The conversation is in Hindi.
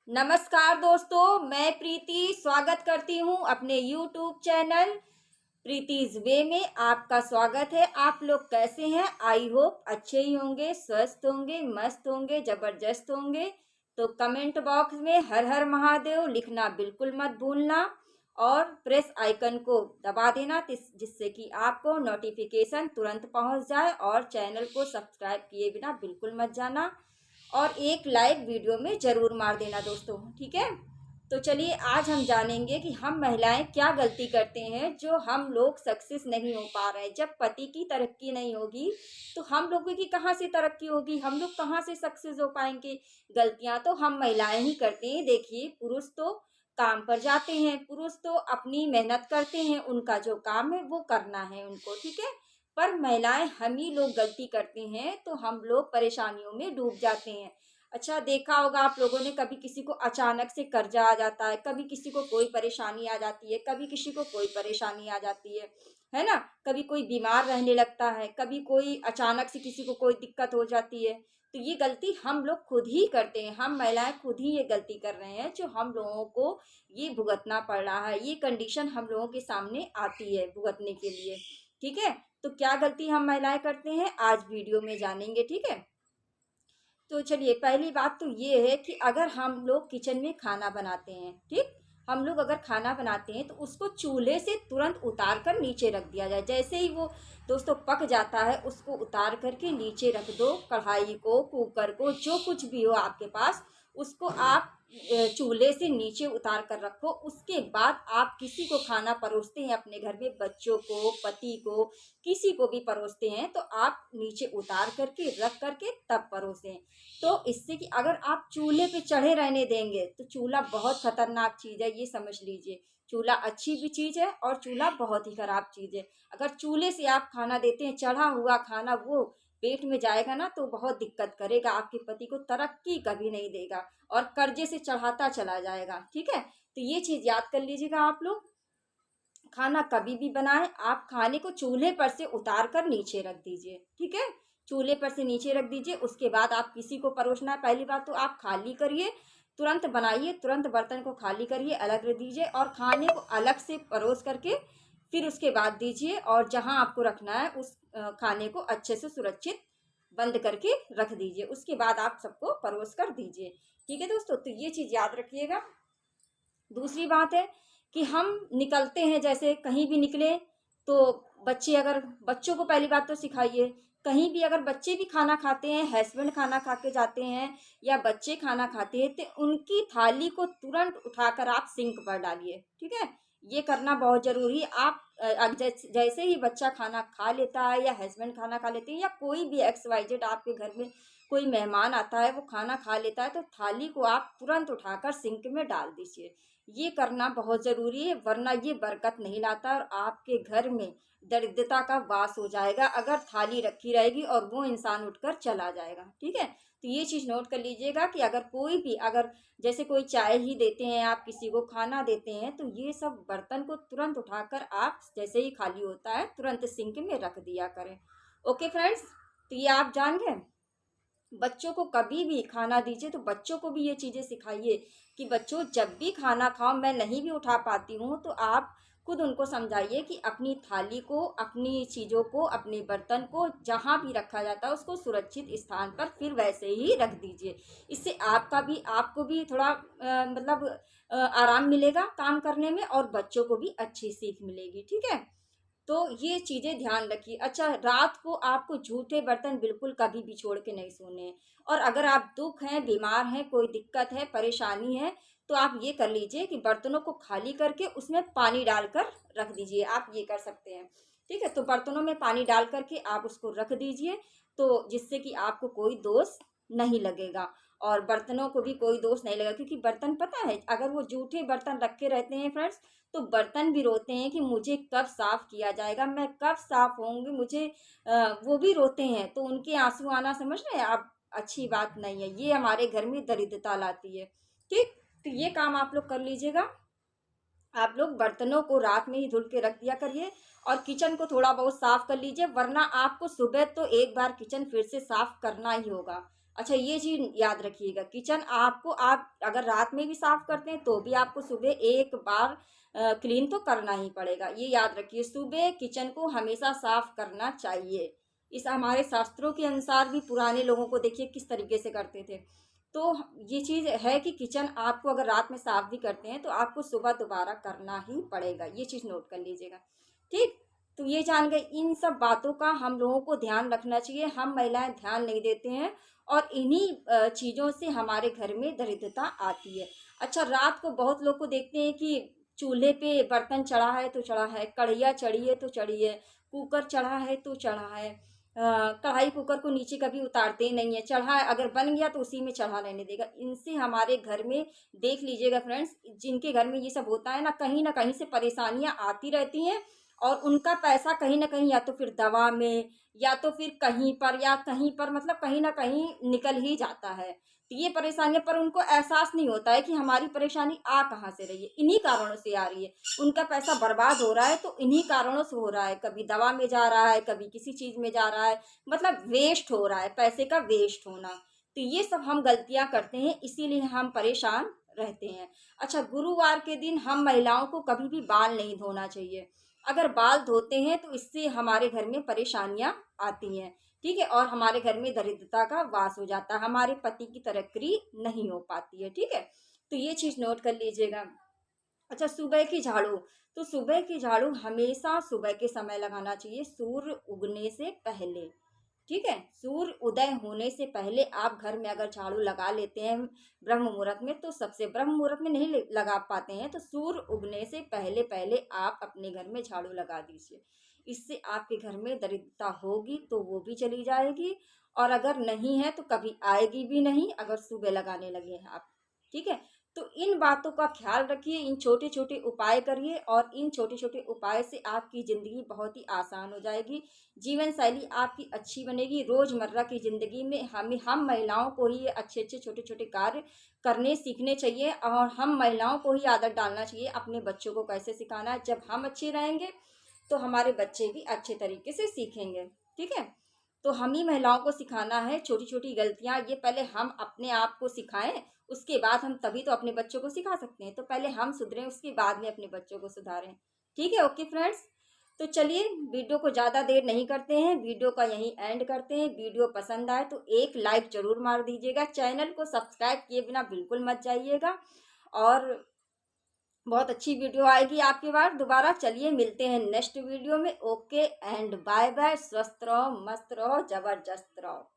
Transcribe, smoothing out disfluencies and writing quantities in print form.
नमस्कार दोस्तों, मैं प्रीति स्वागत करती हूँ अपने YouTube चैनल प्रीतिज वे में। आपका स्वागत है। आप लोग कैसे हैं? आई होप अच्छे ही होंगे, स्वस्थ होंगे, मस्त होंगे, जबरदस्त होंगे। तो कमेंट बॉक्स में हर हर महादेव लिखना बिल्कुल मत भूलना और प्रेस आइकन को दबा देना जिससे कि आपको नोटिफिकेशन तुरंत पहुंच जाए, और चैनल को सब्सक्राइब किए बिना बिल्कुल मत जाना और एक लाइक वीडियो में ज़रूर मार देना दोस्तों, ठीक है। तो चलिए आज हम जानेंगे कि हम महिलाएं क्या गलती करते हैं जो हम लोग सक्सेस नहीं हो पा रहे हैं। जब पति की तरक्की नहीं होगी तो हम लोगों की कहाँ से तरक्की होगी, हम लोग कहाँ से सक्सेस हो पाएंगे। गलतियां तो हम महिलाएं ही करते हैं। देखिए, पुरुष तो काम पर जाते हैं, पुरुष तो अपनी मेहनत करते हैं, उनका जो काम है वो करना है उनको, ठीक है। पर महिलाएं हम ही लोग गलती करते हैं तो हम लोग परेशानियों में डूब जाते हैं। अच्छा, देखा होगा आप लोगों ने, कभी किसी को अचानक से कर्जा आ जाता है, कभी किसी को कोई परेशानी आ जाती है, कभी किसी को कोई परेशानी आ जाती है ना। कभी कोई बीमार रहने लगता है, कभी कोई अचानक से किसी को कोई दिक्कत हो जाती है। तो ये गलती हम लोग खुद ही करते हैं, हम महिलाएं खुद ही ये गलती कर रहे हैं जो हम लोगों को ये भुगतना पड़ रहा है। ये कंडीशन हम लोगों के सामने आती है भुगतने के लिए, ठीक है। तो क्या गलती हम महिलाएं करते हैं आज वीडियो में जानेंगे, ठीक है। तो चलिए, पहली बात तो ये है कि अगर हम लोग किचन में खाना बनाते हैं, ठीक, हम लोग अगर खाना बनाते हैं तो उसको चूल्हे से तुरंत उतार कर नीचे रख दिया जाए। जैसे ही वो दोस्तों पक जाता है उसको उतार करके नीचे रख दो। कढ़ाई को, कुकर को, जो कुछ भी हो आपके पास, उसको आप चूल्हे से नीचे उतार कर रखो। उसके बाद आप किसी को खाना परोसते हैं अपने घर में, बच्चों को, पति को, किसी को भी परोसते हैं, तो आप नीचे उतार करके रख करके तब परोसें। तो इससे कि अगर आप चूल्हे पे चढ़े रहने देंगे तो चूल्हा बहुत खतरनाक चीज़ है, ये समझ लीजिए। चूल्हा अच्छी भी चीज़ है और चूल्हा बहुत ही खराब चीज़ है। अगर चूल्हे से आप खाना देते हैं, चढ़ा हुआ खाना वो पेट में जाएगा ना तो बहुत दिक्कत करेगा, आपके पति को तरक्की कभी नहीं देगा और कर्जे से चढ़ाता चला जाएगा, ठीक है। तो ये चीज़ याद कर लीजिएगा आप लोग। खाना कभी भी बनाएं, आप खाने को चूल्हे पर से उतार कर नीचे रख दीजिए, ठीक है। चूल्हे पर से नीचे रख दीजिए। उसके बाद आप किसी को परोसना है, पहली बात तो आप खाली करिए, तुरंत बनाइए, तुरंत बर्तन को खाली करिए, अलग रख दीजिए और खाने को अलग से परोस करके फिर उसके बाद दीजिए। और जहां आपको रखना है उस खाने को अच्छे से सुरक्षित बंद करके रख दीजिए। उसके बाद आप सबको परोस कर दीजिए, ठीक है दोस्तों। तो ये चीज़ याद रखिएगा। दूसरी बात है कि हम निकलते हैं, जैसे कहीं भी निकले तो बच्चों को पहली बात तो सिखाइए। कहीं भी अगर बच्चे भी खाना खाते हैं, हस्बैंड खाना खा के जाते हैं या बच्चे खाना खाते हैं, तो उनकी थाली को तुरंत उठाकर आप सिंक पर डालिए, ठीक है। ये करना बहुत जरूरी है। आप जैसे ही बच्चा खाना खा लेता है या हस्बैंड खाना खा लेते हैं या कोई भी XYZ आपके घर में कोई मेहमान आता है, वो खाना खा लेता है, तो थाली को आप तुरंत उठाकर सिंक में डाल दीजिए। ये करना बहुत ज़रूरी है, वरना ये बरकत नहीं लाता और आपके घर में दरिद्रता का वास हो जाएगा अगर थाली रखी रहेगी और वो इंसान उठकर चला जाएगा, ठीक है। तो ये चीज़ नोट कर लीजिएगा कि अगर कोई भी, अगर जैसे कोई चाय ही देते हैं, आप किसी को खाना देते हैं, तो ये सब बर्तन को तुरंत उठाकर आप जैसे ही खाली होता है तुरंत सिंक में रख दिया करें। ओके फ्रेंड्स, तो ये आप जान गए। बच्चों को कभी भी खाना दीजिए तो बच्चों को भी ये चीज़ें सिखाइए कि बच्चों जब भी खाना खाओ, मैं नहीं भी उठा पाती हूँ तो आप खुद उनको समझाइए कि अपनी थाली को, अपनी चीज़ों को, अपने बर्तन को जहाँ भी रखा जाता है उसको सुरक्षित स्थान पर फिर वैसे ही रख दीजिए। इससे आपको भी थोड़ा मतलब आराम मिलेगा काम करने में और बच्चों को भी अच्छी सीख मिलेगी, ठीक है। तो ये चीज़ें ध्यान रखिए। अच्छा, रात को आपको झूठे बर्तन बिल्कुल कभी भी छोड़ के नहीं सोने हैं। और अगर आप दुख हैं, बीमार हैं, कोई दिक्कत है, परेशानी है, तो आप ये कर लीजिए कि बर्तनों को खाली करके उसमें पानी डालकर रख दीजिए। आप ये कर सकते हैं, ठीक है। तो बर्तनों में पानी डाल करके आप उसको रख दीजिए, तो जिससे कि आपको कोई दोष नहीं लगेगा और बर्तनों को भी कोई दोष नहीं लगेगा। क्योंकि बर्तन, पता है, अगर वो जूठे बर्तन रखे रहते हैं फ्रेंड्स, तो बर्तन भी रोते हैं कि मुझे कब साफ किया जाएगा, मैं कब साफ होंगी, मुझे वो भी रोते हैं। तो उनके आंसू आना, समझ रहे हैं आप, अच्छी बात नहीं है। ये हमारे घर में दरिद्रता लाती है, ठीक। तो ये काम आप लोग कर लीजिएगा। आप लोग बर्तनों को रात में ही धुल के रख दिया करिए और किचन को थोड़ा बहुत साफ कर लीजिए, वरना आपको सुबह तो एक बार किचन फिर से साफ करना ही होगा। अच्छा, ये चीज़ याद रखिएगा, किचन आपको आप अगर रात में भी साफ़ करते हैं तो भी आपको सुबह एक बार क्लीन तो करना ही पड़ेगा। ये याद रखिए, सुबह किचन को हमेशा साफ़ करना चाहिए। इस हमारे शास्त्रों के अनुसार भी पुराने लोगों को देखिए किस तरीके से करते थे। तो ये चीज़ है कि किचन आपको अगर रात में साफ़ भी करते हैं तो आपको सुबह दोबारा करना ही पड़ेगा। ये चीज़ नोट कर लीजिएगा, ठीक? तो ये जान गए, इन सब बातों का हम लोगों को ध्यान रखना चाहिए। हम महिलाएँ ध्यान नहीं देते हैं और इन्हीं चीज़ों से हमारे घर में दरिद्रता आती है। अच्छा, रात को बहुत लोग को देखते हैं कि चूल्हे पे बर्तन चढ़ा है तो चढ़ा है, कढ़ैया चढ़ी है तो चढ़ी है, कुकर चढ़ा है तो चढ़ा है। कढ़ाई कुकर को नीचे कभी उतारते ही नहीं है, चढ़ा है अगर बन गया तो उसी में चढ़ा रहने देगा। इनसे हमारे घर में देख लीजिएगा फ्रेंड्स, जिनके घर में ये सब होता है ना कहीं से परेशानियाँ आती रहती हैं और उनका पैसा कहीं न कहीं या तो फिर दवा में या तो फिर कहीं पर या कहीं पर मतलब कहीं न कहीं निकल ही जाता है। तो ये परेशानियाँ पर उनको एहसास नहीं होता है कि हमारी परेशानी आ कहाँ से रही है, इन्हीं कारणों से आ रही है। उनका पैसा बर्बाद हो रहा है तो इन्हीं कारणों से हो रहा है, कभी दवा में जा रहा है, कभी किसी चीज़ में जा रहा है, मतलब वेस्ट हो रहा है, पैसे का वेस्ट होना। तो ये सब हम गलतियाँ करते हैं, इसीलिए हम परेशान रहते हैं। अच्छा, गुरुवार के दिन हम महिलाओं को कभी भी बाल नहीं धोना चाहिए। अगर बाल धोते हैं तो इससे हमारे घर में परेशानियाँ आती हैं, ठीक है? और हमारे घर में दरिद्रता का वास हो जाता है, हमारे पति की तरक्की नहीं हो पाती है, ठीक है? तो ये चीज़ नोट कर लीजिएगा। अच्छा, सुबह की झाड़ू, तो सुबह की झाड़ू हमेशा सुबह के समय लगाना चाहिए, सूर्य उगने से पहले, ठीक है? सूर्य उदय होने से पहले आप घर में अगर झाड़ू लगा लेते हैं ब्रह्म मुहूर्त में, तो सबसे ब्रह्म मुहूर्त में नहीं लगा पाते हैं तो सूर्य उगने से पहले पहले आप अपने घर में झाड़ू लगा दीजिए। इससे आपके घर में दरिद्रता होगी तो वो भी चली जाएगी, और अगर नहीं है तो कभी आएगी भी नहीं अगर सुबह लगाने लगे हैं आप, ठीक है? तो इन बातों का ख्याल रखिए, इन छोटे छोटे उपाय करिए और इन छोटे छोटे उपाय से आपकी ज़िंदगी बहुत ही आसान हो जाएगी, जीवन शैली आपकी अच्छी बनेगी। रोज़मर्रा की ज़िंदगी में हम महिलाओं को ही ये अच्छे-अच्छे छोटे-छोटे कार्य करने सीखने चाहिए और हम महिलाओं को ही आदत डालना चाहिए अपने बच्चों को कैसे सिखाना है। जब हम अच्छे रहेंगे, तो हमारे बच्चे भी अच्छे तरीके से सीखेंगे, ठीक है? तो हम ही महिलाओं को सिखाना है छोटी-छोटी गलतियाँ, ये पहले हम अपने आप को सिखाएँ, उसके बाद हम तभी तो अपने बच्चों को सिखा सकते हैं। तो पहले हम सुधरें, उसके बाद में अपने बच्चों को सुधारें। ठीक है? Okay friends? तो चलिए, वीडियो को ज़्यादा देर नहीं करते हैं, वीडियो का यहीं एंड करते हैं। वीडियो पसंद आए तो एक लाइक ज़रूर मार दीजिएगा। चैनल को सब्सक्राइब किए बिना बिल्कुल मत जाइएगा, और बहुत अच्छी वीडियो आएगी आपकी बार दोबारा। चलिए, मिलते हैं नेक्स्ट वीडियो में। Okay and bye bye. स्वस्थ रहो, मस्त रहो, ज़बरदस्त रहो।